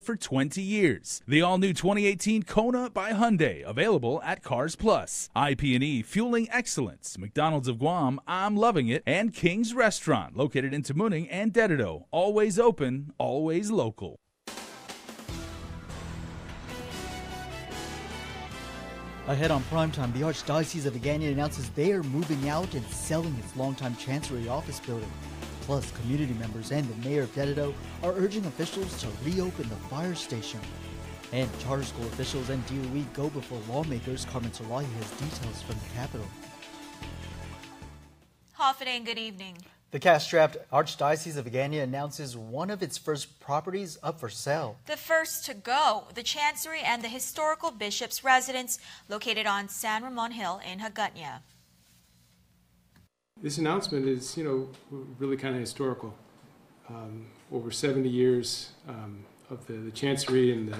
for 20 years. The all-new 2018 Kona by Hyundai, available at Cars Plus. IP&E, fueling excellence. McDonald's of Guam, I'm loving it. And King's Restaurant, located in Tamuning and Dedito. Always open, always local. Ahead on primetime, the Archdiocese of Agana announces they are moving out and selling its longtime chancery office building. Plus, community members and the mayor of Dedito are urging officials to reopen the fire station. And charter school officials and DOE go before lawmakers. Carmen Solahi has details from the Capitol. Hafide and good evening. The cash-strapped Archdiocese of Agana announces one of its first properties up for sale. The first to go, the Chancery and the Historical Bishop's residence located on San Ramon Hill in Hagåtña. This announcement is, really kind of historical. Over 70 years of the Chancery and the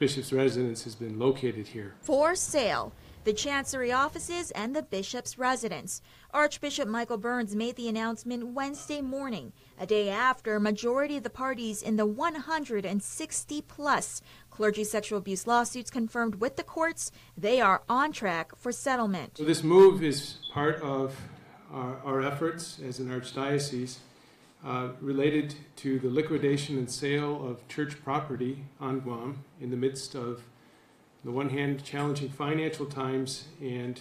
Bishop's residence has been located here. For sale, the Chancery offices and the Bishop's residence. Archbishop Michael Burns made the announcement Wednesday morning, a day after a majority of the parties in the 160-plus clergy sexual abuse lawsuits confirmed with the courts they are on track for settlement. So this move is part of our efforts as an archdiocese related to the liquidation and sale of church property on Guam in the midst of, on the one hand, challenging financial times and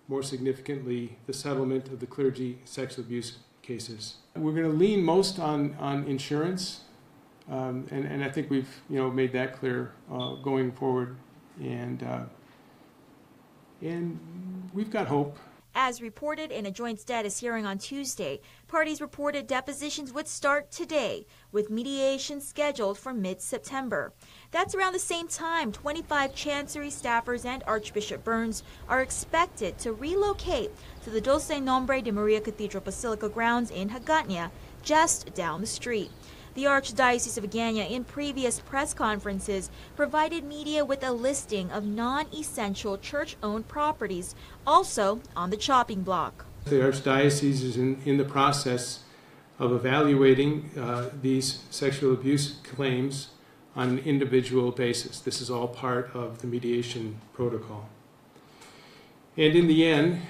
more significantly, the settlement of the clergy sexual abuse cases. We're going to lean most on insurance, and I think we've made that clear going forward, and we've got hope. As reported in a joint status hearing on Tuesday, parties reported depositions would start today, with mediation scheduled for mid-September. That's around the same time 25 Chancery staffers and Archbishop Burns are expected to relocate to the Dulce Nombre de Maria Cathedral Basilica grounds in Hagåtña, just down the street. The Archdiocese of Agana, in previous press conferences, provided media with a listing of non-essential church-owned properties, also on the chopping block. The Archdiocese is in the process of evaluating these sexual abuse claims on an individual basis. This is all part of the mediation protocol. And in the end,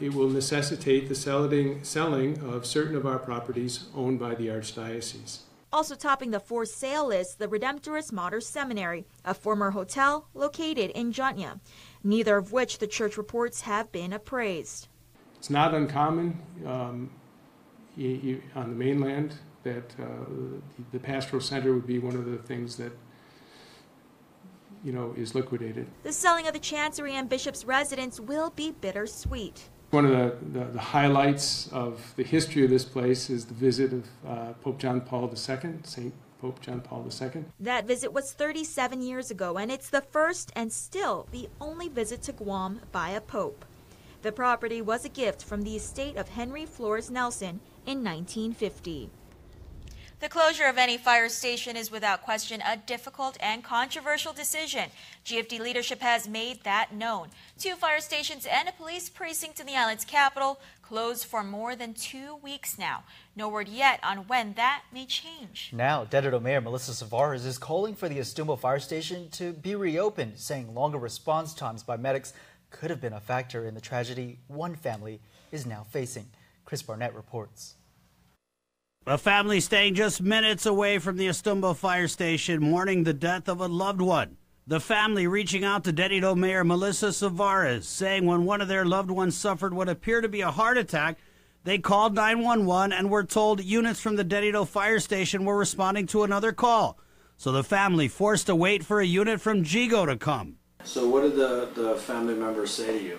it will necessitate the selling of certain of our properties owned by the Archdiocese. Also topping the for sale list, the Redemptorist Mater Seminary, a former hotel located in Hagåtña, neither of which the church reports have been appraised. It's not uncommon on the mainland that the pastoral center would be one of the things that is liquidated. The selling of the Chancery and Bishop's residence will be bittersweet. One of the highlights of the history of this place is the visit of Pope John Paul II, St. Pope John Paul II. That visit was 37 years ago, and it's the first and still the only visit to Guam by a pope. The property was a gift from the estate of Henry Flores Nelson in 1950. The closure of any fire station is without question a difficult and controversial decision. GFD leadership has made that known. 2 fire stations and a police precinct in the island's capital closed for more than 2 weeks now. No word yet on when that may change. Now, Dedito Mayor Melissa Savares is calling for the Estumbo fire station to be reopened, saying longer response times by medics could have been a factor in the tragedy one family is now facing. Chris Barnett reports. A family staying just minutes away from the Estumbo fire station mourning the death of a loved one. The family reaching out to Dedito Mayor Melissa Savares, saying when one of their loved ones suffered what appeared to be a heart attack, they called 911 and were told units from the Dedito fire station were responding to another call. So the family forced to wait for a unit from GIGO to come. So what did the family members say to you?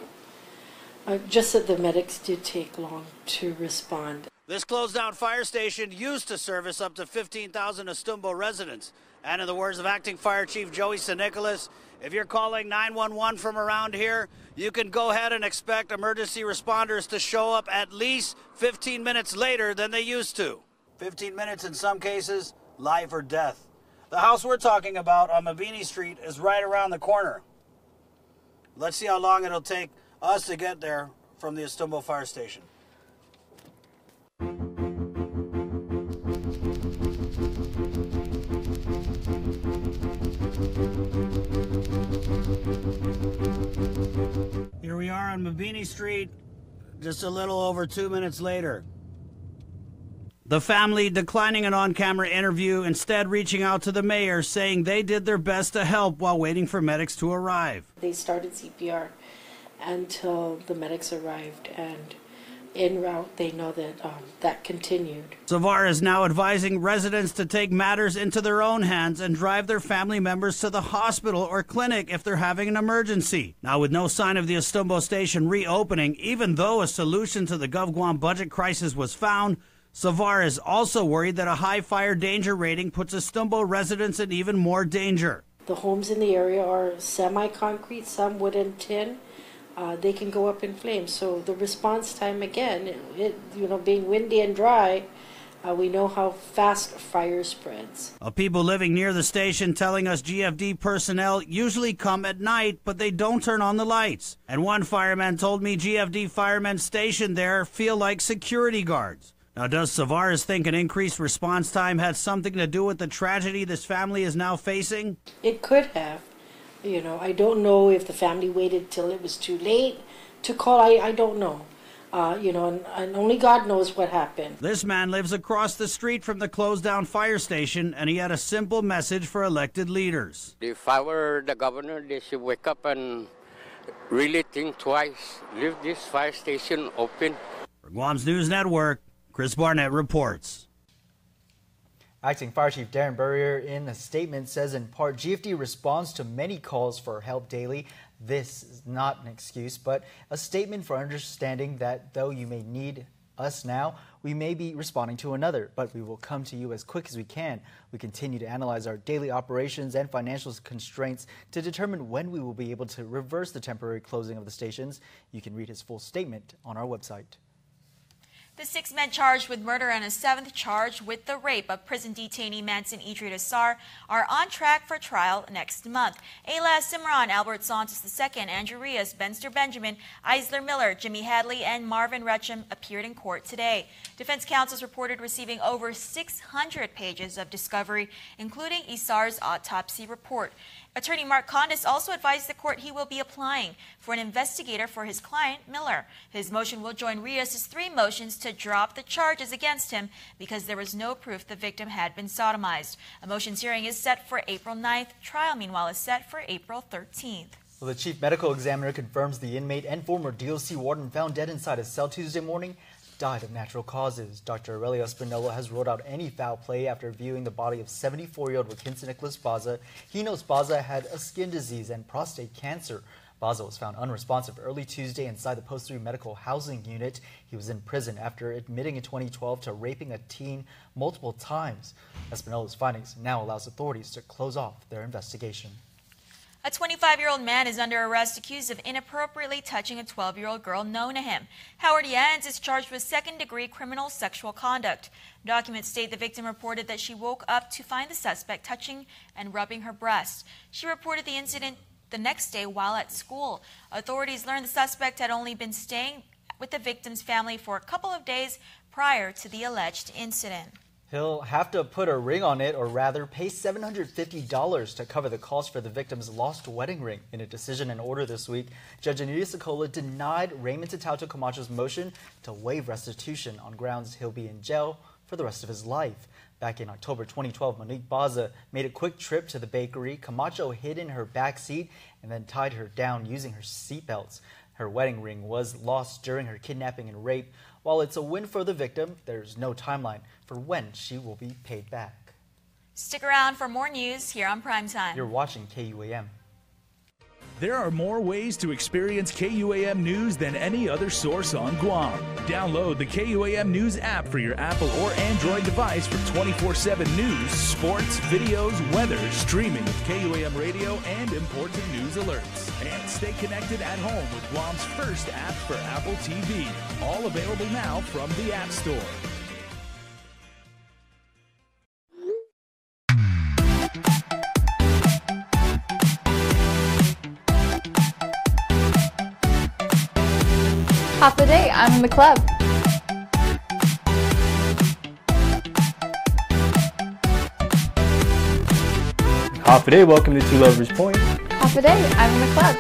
Just that the medics did take long to respond. This closed-down fire station used to service up to 15,000 Estumbo residents. And in the words of Acting Fire Chief Joey St. Nicholas, if you're calling 911 from around here, you can go ahead and expect emergency responders to show up at least 15 minutes later than they used to. 15 minutes in some cases, life or death. The house we're talking about on Mabini Street is right around the corner. Let's see how long it'll take us to get there from the Estumbo fire station. Mabini Street just a little over 2 minutes later. The family declining an on-camera interview, instead reaching out to the mayor saying they did their best to help while waiting for medics to arrive. They started CPR until the medics arrived, and en route they know that that continued. Savar is now advising residents to take matters into their own hands and drive their family members to the hospital or clinic if they're having an emergency. Now, with no sign of the Estumbo station reopening, even though a solution to the GovGuam budget crisis was found, Savar is also worried that a high fire danger rating puts Estumbo residents in even more danger. The homes in the area are semi-concrete, some wood and tin. They can go up in flames. So the response time, again, being windy and dry, we know how fast fire spreads. People living near the station telling us GFD personnel usually come at night, but they don't turn on the lights. And one fireman told me GFD firemen stationed there feel like security guards. Now, does Savares think an increased response time had something to do with the tragedy this family is now facing? It could have. I don't know if the family waited till it was too late to call. I don't know. And only God knows what happened. This man lives across the street from the closed-down fire station, and he had a simple message for elected leaders. If I were the governor, they should wake up and really think twice. Leave this fire station open. For Guam's News Network, Chris Barnett reports. Acting Fire Chief Darren Burrier in a statement says in part, GFD responds to many calls for help daily. This is not an excuse, but a statement for understanding that though you may need us now, we may be responding to another, but we will come to you as quick as we can. We continue to analyze our daily operations and financial constraints to determine when we will be able to reverse the temporary closing of the stations. You can read his full statement on our website. The 6 men charged with murder and a 7th charged with the rape of prison detainee Manson Idris Assar are on track for trial next month. Ayla Simran, Albert Santos II, Andrew Rios, Benster Benjamin, Eisler Miller, Jimmy Hadley, and Marvin Retcham appeared in court today. Defense counsels reported receiving over 600 pages of discovery, including Assar's autopsy report. Attorney Mark Condis also advised the court he will be applying for an investigator for his client, Miller. His motion will join Rios' 3 motions to drop the charges against him because there was no proof the victim had been sodomized. A motions hearing is set for April 9th. Trial, meanwhile, is set for April 13th. Well, the chief medical examiner confirms the inmate and former DOC warden found dead inside his cell Tuesday morning died of natural causes. Dr. Aurelio Spinola has ruled out any foul play after viewing the body of 74-year-old Joaquin Nicholas Baza. He knows Baza had a skin disease and prostate cancer. Baza was found unresponsive early Tuesday inside the Post 3 Medical Housing Unit. He was in prison after admitting in 2012 to raping a teen multiple times. Espinola's findings now allows authorities to close off their investigation. A 25-year-old man is under arrest accused of inappropriately touching a 12-year-old girl known to him. Howard Yans is charged with second-degree criminal sexual conduct. Documents state the victim reported that she woke up to find the suspect touching and rubbing her breast. She reported the incident the next day while at school. Authorities learned the suspect had only been staying with the victim's family for a couple of days prior to the alleged incident. He'll have to put a ring on it, or rather pay $750 to cover the cost for the victim's lost wedding ring. In a decision and order this week, Judge Anita Socola denied Raymond Tatauto Camacho's motion to waive restitution on grounds he'll be in jail for the rest of his life. Back in October 2012, Monique Baza made a quick trip to the bakery. Camacho hid in her back seat and then tied her down using her seatbelts. Her wedding ring was lost during her kidnapping and rape. While it's a win for the victim, there's no timeline for when she will be paid back. Stick around for more news here on Primetime. You're watching KUAM. There are more ways to experience KUAM News than any other source on Guam. Download the KUAM News app for your Apple or Android device for 24/7 news, sports, videos, weather, streaming of KUAM radio, and important news alerts. And stay connected at home with Guam's first app for Apple TV. All available now from the App Store. Half the day, I'm in the club. Half a day, welcome to Two Lovers Point. Half a day, I'm in the club.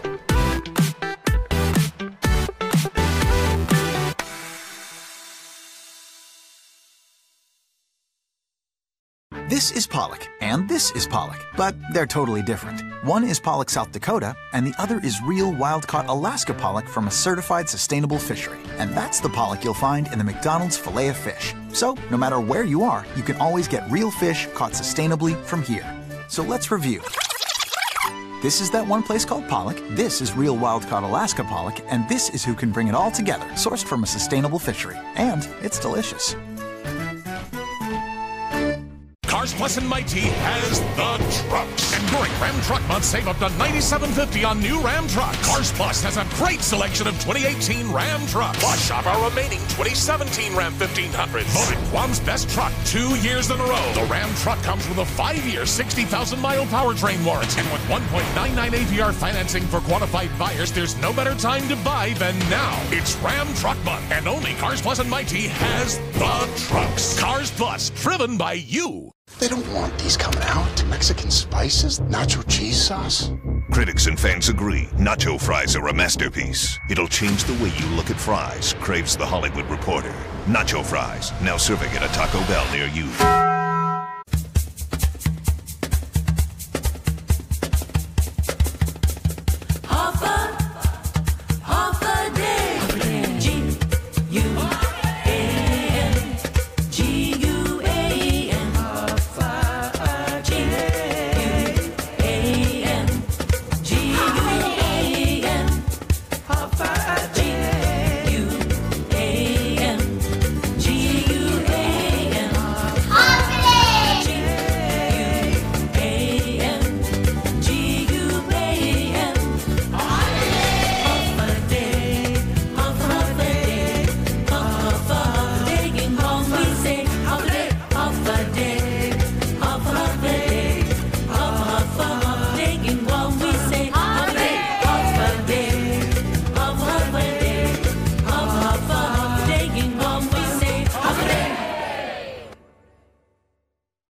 This is pollock, and this is pollock, but they're totally different. One is pollock South Dakota, and the other is real wild-caught Alaska pollock from a certified sustainable fishery. And that's the pollock you'll find in the McDonald's filet of fish. So, no matter where you are, you can always get real fish caught sustainably from here. So let's review. This is that one place called pollock, this is real wild-caught Alaska pollock, and this is who can bring it all together, sourced from a sustainable fishery. And it's delicious. Cars Plus and Mighty has the trucks. And during Ram Truck Month, save up to $97.50 on new Ram trucks. Cars Plus has a great selection of 2018 Ram trucks. Plus, shop our remaining 2017 Ram 1500s. Voted Guam's best truck 2 years in a row. The Ram truck comes with a 5-year, 60,000-mile powertrain warranty. And with 1.99 APR financing for qualified buyers, there's no better time to buy than now. It's Ram Truck Month, and only Cars Plus and Mighty has the trucks. Cars Plus, driven by you. They don't want these coming out. Mexican spices, nacho cheese sauce. Critics and fans agree. Nacho fries are a masterpiece. It'll change the way you look at fries, craves The Hollywood Reporter. Nacho fries, now serving at a Taco Bell near you.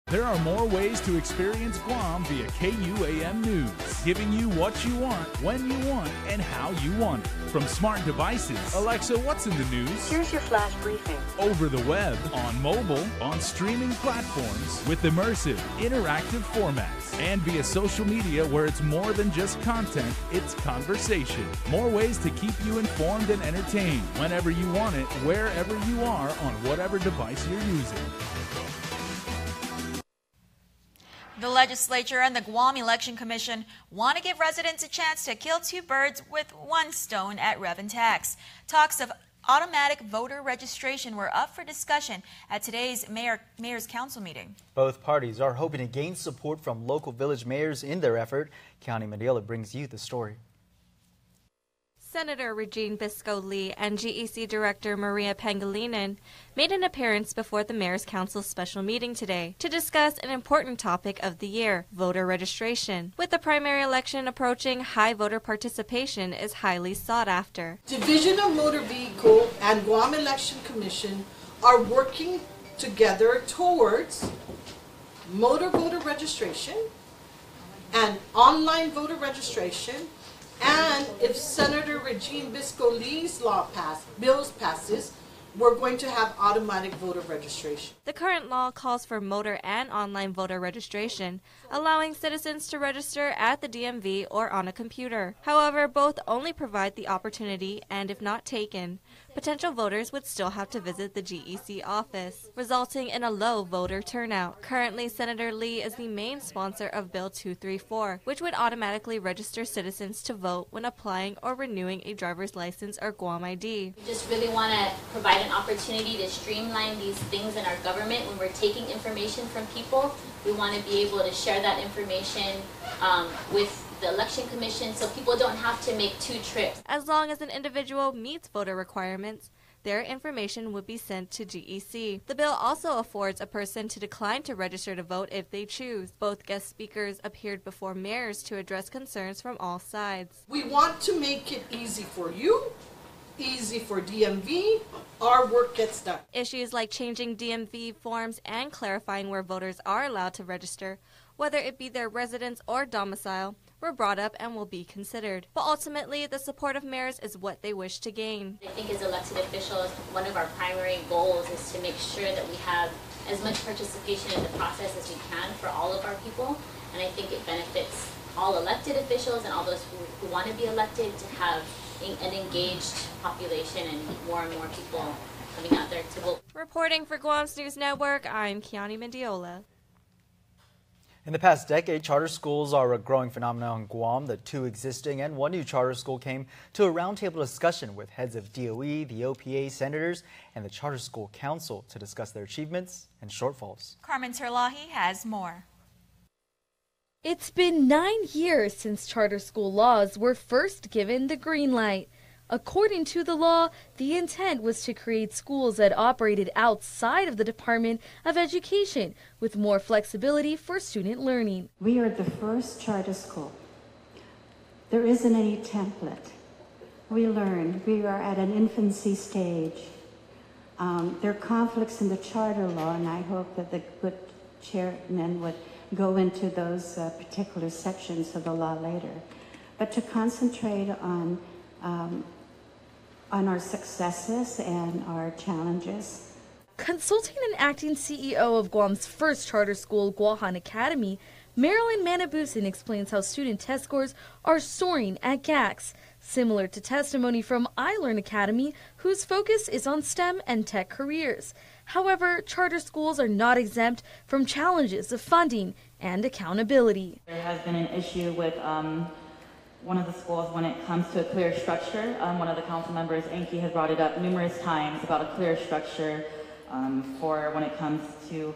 There are more ways to experience Guam via KUAM News, giving you what you want, when you want, and how you want it. From smart devices, Alexa, what's in the news? Here's your flash briefing. Over the web, on mobile, on streaming platforms, with immersive, interactive formats, and via social media where it's more than just content, it's conversation. More ways to keep you informed and entertained whenever you want it, wherever you are, on whatever device you're using. The legislature and the Guam Election Commission want to give residents a chance to kill two birds with one stone at rev and tax. Talks of automatic voter registration were up for discussion at today's mayor's council meeting. Both parties are hoping to gain support from local village mayors in their effort. County Manila brings you the story. Senator Regine Bisco-Lee and GEC Director Maria Pangilinan made an appearance before the Mayor's Council special meeting today to discuss an important topic of the year, voter registration. With the primary election approaching, high voter participation is highly sought after. Division of Motor Vehicle and Guam Election Commission are working together towards motor voter registration and online voter registration. And if Senator Regine Bisco-Lee's bill passes, we're going to have automatic voter registration. The current law calls for motor and online voter registration, allowing citizens to register at the DMV or on a computer. However, both only provide the opportunity, and if not taken, potential voters would still have to visit the GEC office, resulting in a low voter turnout. Currently, Senator Lee is the main sponsor of Bill 234, which would automatically register citizens to vote when applying or renewing a driver's license or Guam ID. We just really want to provide an opportunity to streamline these things in our government. When we're taking information from people, we want to be able to share that information with the Election Commission so people don't have to make 2 trips. As long as an individual meets voter requirements, their information would be sent to GEC. The bill also affords a person to decline to register to vote if they choose. Both guest speakers appeared before mayors to address concerns from all sides. We want to make it easy for you, easy for DMV, our work gets done. Issues like changing DMV forms and clarifying where voters are allowed to register, whether it be their residence or domicile, were brought up and will be considered. But ultimately, the support of mayors is what they wish to gain. I think as elected officials, one of our primary goals is to make sure that we have as much participation in the process as we can for all of our people. And I think it benefits all elected officials and all those who want to be elected to have an engaged population and more people coming out there to vote. Reporting for Guam's News Network, I'm Kiani Mendiola. In the past decade, charter schools are a growing phenomenon in Guam. The 2 existing and 1 new charter school came to a roundtable discussion with heads of DOE, the OPA, senators, and the Charter School Council to discuss their achievements and shortfalls. Carmen Terlahi has more. It's been 9 years since charter school laws were first given the green light. According to the law, the intent was to create schools that operated outside of the Department of Education with more flexibility for student learning. We are the first charter school. There isn't any template. We learn. We are at an infancy stage. There are conflicts in the charter law, and I hope that the good chairman would go into those particular sections of the law later. But to concentrate on our successes and our challenges. Consulting an acting CEO of Guam's first charter school, Guahan Academy, Marilyn Manabusin explains how student test scores are soaring at GACS, similar to testimony from iLearn Academy, whose focus is on STEM and tech careers. However, charter schools are not exempt from challenges of funding and accountability. There has been an issue with one of the schools when it comes to a clear structure. One of the council members, Enki, has brought it up numerous times about a clear structure for when it comes to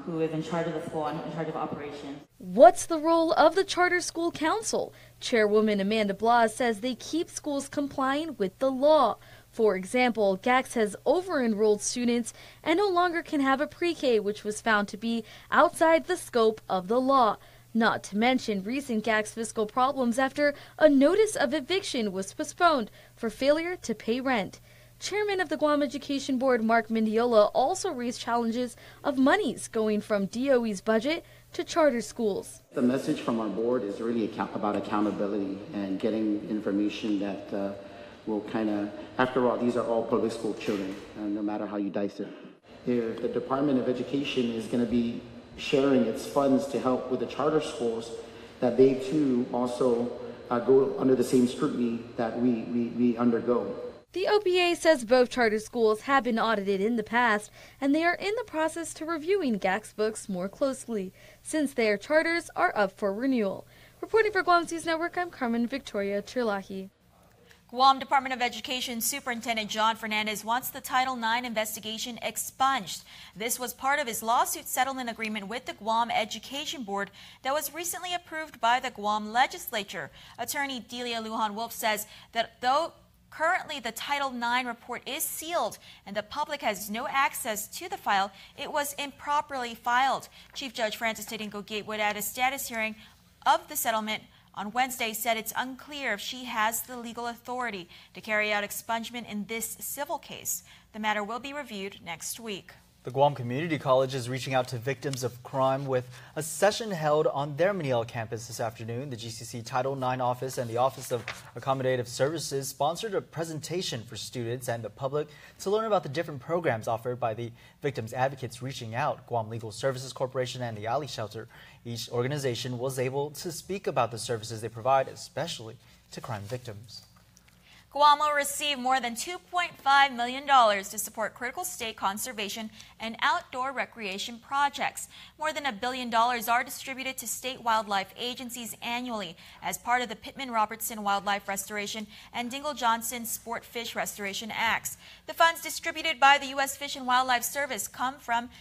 who is in charge of the school and in charge of operations. What's the role of the Charter School Council? Chairwoman Amanda Blas says they keep schools complying with the law. For example, GACS has over-enrolled students and no longer can have a pre-K, which was found to be outside the scope of the law. Not to mention recent GACS fiscal problems after a notice of eviction was postponed for failure to pay rent. Chairman of the Guam Education Board, Mark Mendiola, also raised challenges of monies going from DOE's budget to charter schools. The message from our board is really about accountability and getting information that will after all, these are all public school children, no matter how you dice it. If the Department of Education is going to be sharing its funds to help with the charter schools, that they too also go under the same scrutiny that we undergo. The OPA says both charter schools have been audited in the past, and they are in the process to reviewing GACS books more closely, since their charters are up for renewal. Reporting for Guam's News Network, I'm Carmen Victoria Chirlahi. Guam Department of Education Superintendent John Fernandez wants the Title IX investigation expunged. This was part of his lawsuit settlement agreement with the Guam Education Board that was recently approved by the Guam legislature. Attorney Delia Lujan-Wolf says that though currently the Title IX report is sealed and the public has no access to the file, it was improperly filed. Chief Judge Francis Tedinko Gatewood at a status hearing of the settlement on Wednesday said it's unclear if she has the legal authority to carry out expungement in this civil case. The matter will be reviewed next week. The Guam Community College is reaching out to victims of crime with a session held on their Maniel campus this afternoon. The GCC Title IX office and the Office of Accommodative Services sponsored a presentation for students and the public to learn about the different programs offered by the victims advocates reaching out, Guam Legal Services Corporation and the Ali Shelter. Each organization was able to speak about the services they provide, especially to crime victims. Guam will receive more than $2.5 million to support critical state conservation and outdoor recreation projects. More than $1 billion are distributed to state wildlife agencies annually as part of the Pittman-Robertson Wildlife Restoration and Dingell-Johnson Sport Fish Restoration Acts. The funds distributed by the U.S. Fish and Wildlife Service come from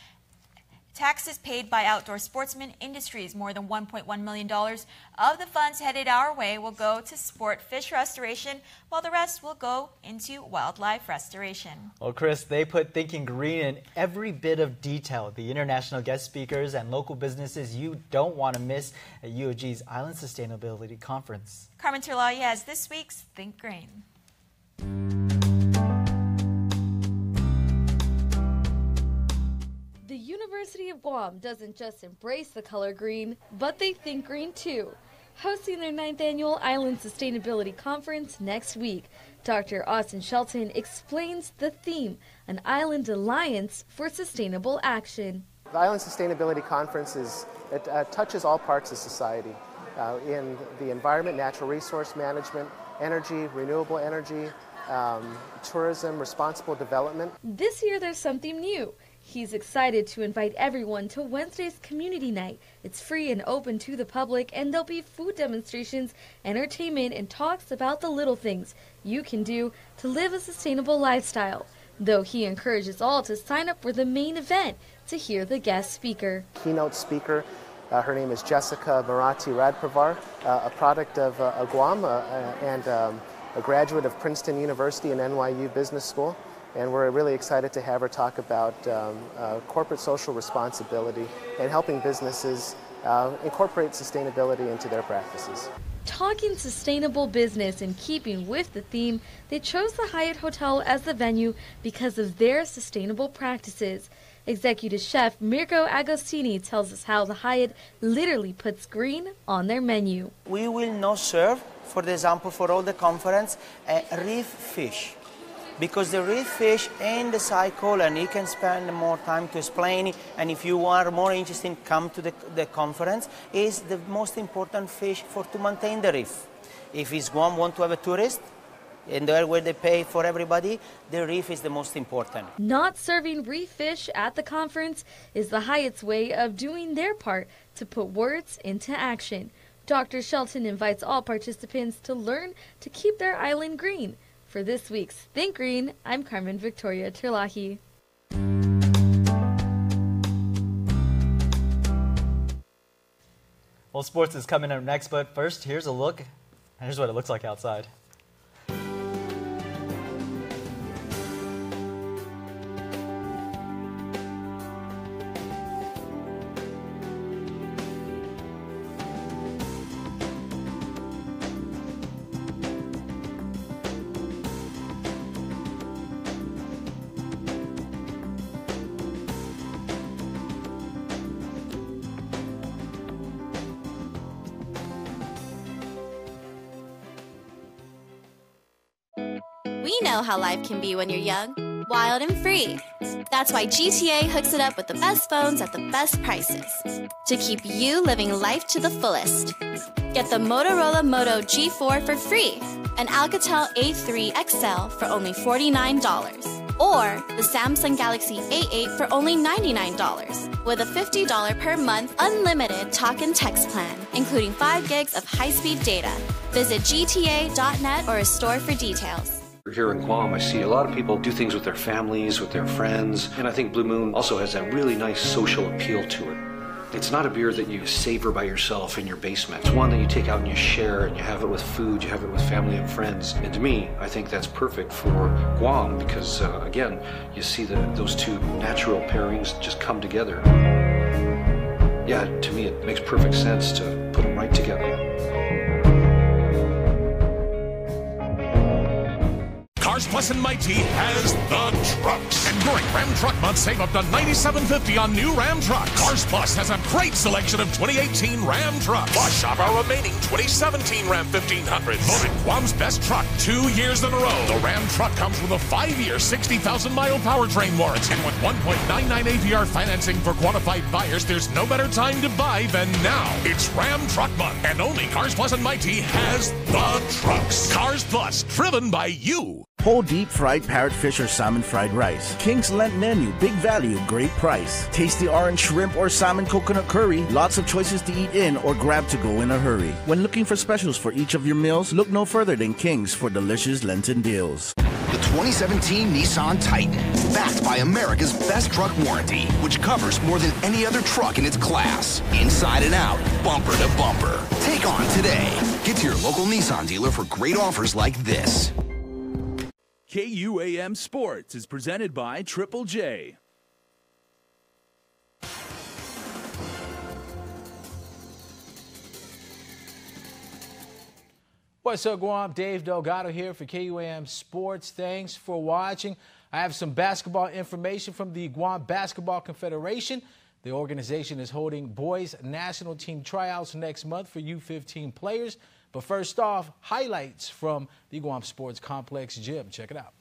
taxes paid by outdoor sportsman industries. More than $1.1 million of the funds headed our way will go to sport fish restoration, while the rest will go into wildlife restoration. Well, Chris, they put thinking green in every bit of detail. The international guest speakers and local businesses you don't want to miss at UOG's Island Sustainability Conference. Carmen Terlahi has this week's Think Green. The University of Guam doesn't just embrace the color green, but they think green too. Hosting their 9th annual Island Sustainability Conference next week, Dr. Austin Shelton explains the theme, an island alliance for sustainable action. The Island Sustainability Conference touches all parts of society in the environment, natural resource management, energy, renewable energy, tourism, responsible development. This year there's something new. He's excited to invite everyone to Wednesday's community night. It's free and open to the public, and there'll be food demonstrations, entertainment, and talks about the little things you can do to live a sustainable lifestyle. Though he encourages all to sign up for the main event to hear the guest speaker. Keynote speaker, her name is Jessica Marathi Radpravar, a product of Guam and a graduate of Princeton University and NYU Business School. And we're really excited to have her talk about corporate social responsibility and helping businesses incorporate sustainability into their practices. Talking sustainable business in keeping with the theme, they chose the Hyatt Hotel as the venue because of their sustainable practices. Executive Chef Mirko Agostini tells us how the Hyatt literally puts green on their menu. We will now serve, for example, for all the conference, reef fish. Because the reef fish in the cycle, and you can spend more time to explain it, and if you are more interested, come to the conference, is the most important fish to maintain the reef. If it's Guam want to have a tourist, and there where they pay for everybody, the reef is the most important. Not serving reef fish at the conference is the Hyatt's way of doing their part to put words into action. Dr. Shelton invites all participants to learn to keep their island green. For this week's Think Green, I'm Carmen Victoria Terlahi. Well, sports is coming up next, but first, here's a look. Here's what it looks like outside. We know how life can be when you're young, wild and free. That's why GTA hooks it up with the best phones at the best prices to keep you living life to the fullest. Get the Motorola Moto G4 for free, and Alcatel A3 XL for only $49, or the Samsung Galaxy A8 for only $99, with a $50 per month unlimited talk and text plan, including 5 gigs of high-speed data. Visit gta.net or a store for details. Here in Guam, I see a lot of people do things with their families, with their friends, and I think Blue Moon also has that really nice social appeal to it. It's not a beer that you savor by yourself in your basement. It's one that you take out and you share, and you have it with food, you have it with family and friends. And to me, I think that's perfect for Guam because, again, you see those two natural pairings just come together. Yeah, to me, it makes perfect sense to put them right together. Cars Plus and Mighty has the trucks. And during Ram Truck Month, save up to $97.50 on new Ram trucks. Cars Plus has a great selection of 2018 Ram trucks. Plus, shop our remaining 2017 Ram 1500. Voted Guam's best truck 2 years in a row. The Ram truck comes with a 5-year, 60,000-mile powertrain warranty. And with 1.99 APR financing for qualified buyers, there's no better time to buy than now. It's Ram Truck Month, and only Cars Plus and Mighty has the trucks. Cars Plus, driven by you. Whole deep fried parrotfish or salmon fried rice. King's Lent menu, big value, great price. Tasty orange shrimp or salmon coconut curry. Lots of choices to eat in or grab to go in a hurry. When looking for specials for each of your meals, look no further than King's for delicious Lenten deals. The 2017 Nissan Titan, backed by America's best truck warranty, which covers more than any other truck in its class. Inside and out, bumper to bumper. Take on today. Get to your local Nissan dealer for great offers like this. KUAM Sports is presented by Triple J. What's up, Guam? Dave Delgado here for KUAM Sports. Thanks for watching. I have some basketball information from the Guam Basketball Confederation. The organization is holding boys national team tryouts next month for U15 players. But first off, highlights from the Guam Sports Complex gym. Check it out.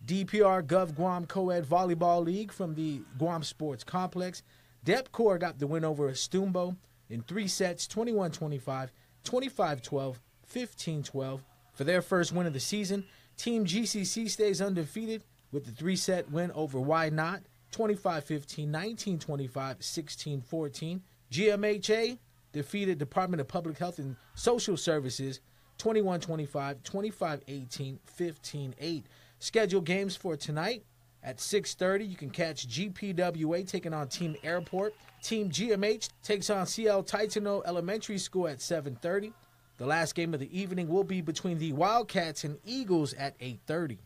DPR Gov Guam Co-Ed Volleyball League from the Guam Sports Complex. Dep Corps got the win over Estumbo in 3 sets, 21-25, 25-12, 15-12. For their first win of the season, Team GCC stays undefeated with the 3-set win over Why Not, 25-15, 19-25, 16-14. GMHA defeated Department of Public Health and Social Services 21-25, 25-18, 15-8. Scheduled games for tonight at 6:30. You can catch GPWA taking on Team Airport. Team GMH takes on CL Titano Elementary School at 7:30. The last game of the evening will be between the Wildcats and Eagles at 8:30.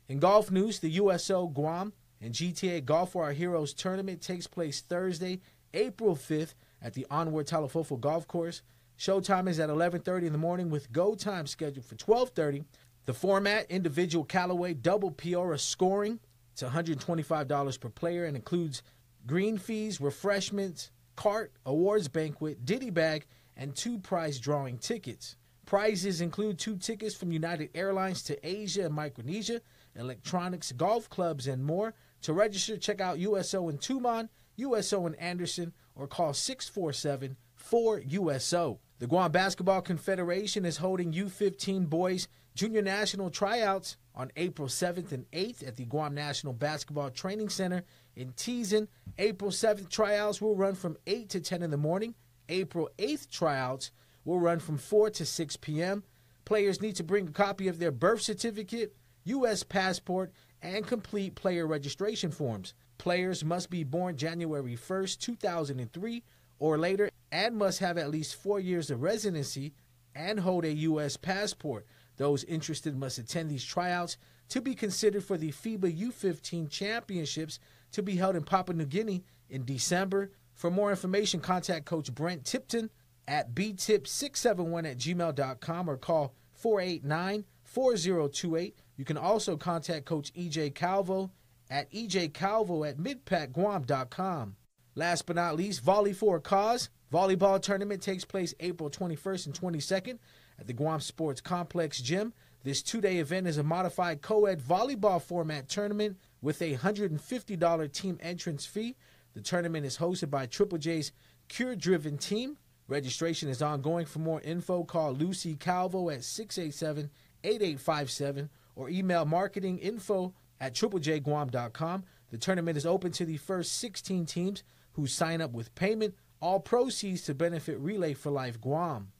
In golf news, the USO Guam and GTA Golf for Our Heroes tournament takes place Thursday, April 5th at the Onward Talafofo Golf Course. Showtime is at 11:30 in the morning with go time scheduled for 12:30. The format, individual Callaway double Peora scoring. It's $125 per player and includes green fees, refreshments, cart, awards banquet, ditty bag, and 2 prize drawing tickets. Prizes include 2 tickets from United Airlines to Asia and Micronesia, electronics, golf clubs, and more. To register, check out USO in Tumon, USO in Anderson, or call 647-4USO. The Guam Basketball Confederation is holding U15 boys junior national tryouts on April 7th and 8th at the Guam National Basketball Training Center in Teason. April 7th tryouts will run from 8 to 10 in the morning. April 8th tryouts will run from 4 to 6 p.m. Players need to bring a copy of their birth certificate, U.S. passport, and complete player registration forms. Players must be born January 1st, 2003 or later and must have at least 4 years of residency and hold a U.S. passport. Those interested must attend these tryouts to be considered for the FIBA U15 Championships to be held in Papua New Guinea in December. For more information, contact Coach Brent Tipton at btip671@gmail.com or call 489-4028. You can also contact Coach EJ Calvo at ejcalvo@midpacguam.com. Last but not least, Volley for a Cause. Volleyball tournament takes place April 21st and 22nd at the Guam Sports Complex Gym. This 2-day event is a modified co-ed volleyball format tournament with a $150 team entrance fee. The tournament is hosted by Triple J's Cure Driven team. Registration is ongoing. For more info, call Lucy Calvo at 687-8857 or email marketinginfo@triplejguam.com. The tournament is open to the first 16 teams who sign up with payment. All proceeds to benefit Relay for Life Guam.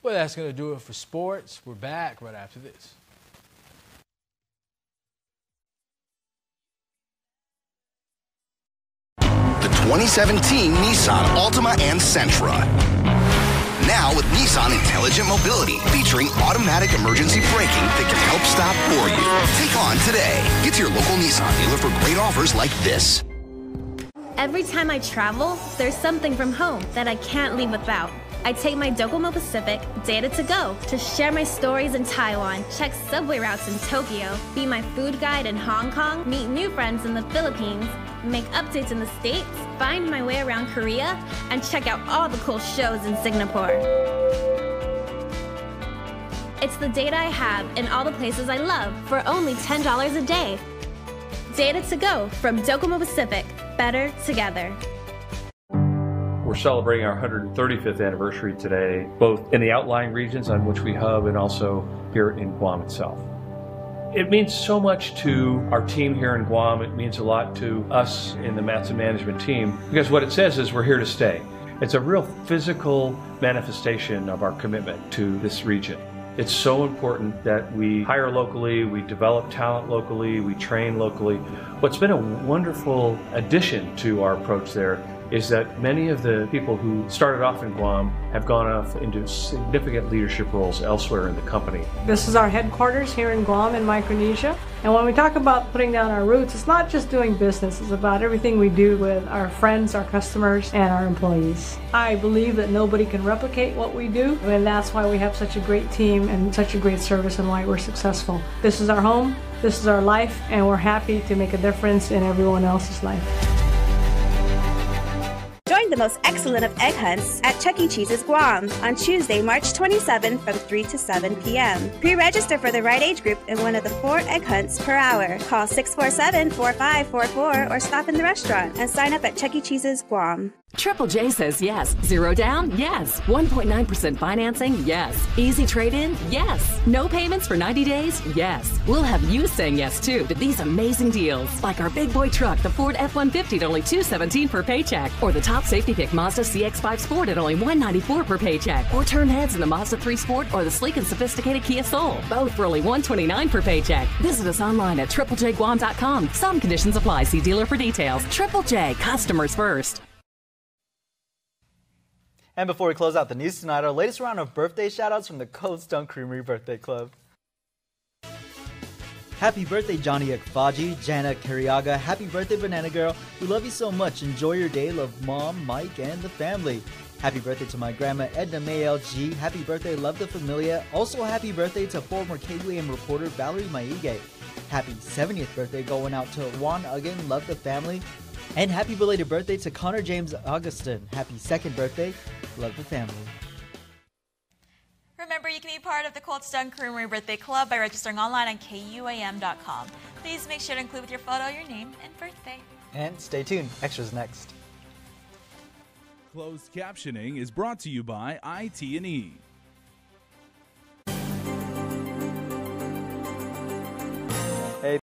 Well, that's going to do it for sports. We're back right after this. The 2017 Nissan Altima and Sentra. Now with Nissan Intelligent Mobility, featuring automatic emergency braking that can help stop for you. Take on today. Get to your local Nissan dealer for great offers like this. Every time I travel, there's something from home that I can't leave without. I take my Docomo Pacific Data to Go to share my stories in Taiwan, check subway routes in Tokyo, be my food guide in Hong Kong, meet new friends in the Philippines, make updates in the States, find my way around Korea, and check out all the cool shows in Singapore. It's the data I have in all the places I love for only $10 a day. Data to Go from Docomo Pacific. Better together. We're celebrating our 135th anniversary today, both in the outlying regions on which we hub and also here in Guam itself. It means so much to our team here in Guam. It means a lot to us in the Matson management team because what it says is we're here to stay. It's a real physical manifestation of our commitment to this region. It's so important that we hire locally, we develop talent locally, we train locally. What's been a wonderful addition to our approach there is that many of the people who started off in Guam have gone off into significant leadership roles elsewhere in the company. This is our headquarters here in Guam in Micronesia. And when we talk about putting down our roots, it's not just doing business, it's about everything we do with our friends, our customers, and our employees. I believe that nobody can replicate what we do, and that's why we have such a great team and such a great service and why we're successful. This is our home, this is our life, and we're happy to make a difference in everyone else's life. the most excellent of egg hunts at Chuck E. Cheese's Guam on Tuesday, March 27 from 3 to 7 p.m. Pre-register for the right age group in one of the 4 egg hunts per hour. Call 647-4544 or stop in the restaurant and sign up at Chuck E. Cheese's Guam. Triple J says yes. 0 down? Yes. 1.9% financing? Yes. Easy trade-in? Yes. No payments for 90 days? Yes. We'll have you saying yes too to these amazing deals, like our big boy truck, the Ford F-150 at only $217 per paycheck, or the top safety pick Mazda CX-5 Sport at only $194 per paycheck, or turn heads in the Mazda 3 Sport or the sleek and sophisticated Kia Soul, both for only $129 per paycheck. Visit us online at triplejguam.com. Some conditions apply. See dealer for details. Triple J, customers first. And before we close out the news tonight, our latest round of birthday shoutouts from the Cold Stone Creamery Birthday Club. Happy birthday, Johnny Akfaji, Jana Carriaga. Happy birthday, Banana Girl. We love you so much. Enjoy your day. Love Mom, Mike, and the family. Happy birthday to my grandma, Edna Mayel G. Happy birthday, Love the Familia. Also, happy birthday to former KUAM reporter Valerie Maige. Happy 70th birthday going out to Juan Uggan. Love the family. And happy belated birthday to Connor James Augustin. Happy 2nd birthday. Love the family. Remember, you can be part of the Cold Stone Creamery Birthday Club by registering online on KUAM.com. Please make sure to include with your photo your name and birthday. And stay tuned. Extras next. Closed captioning is brought to you by IT&E.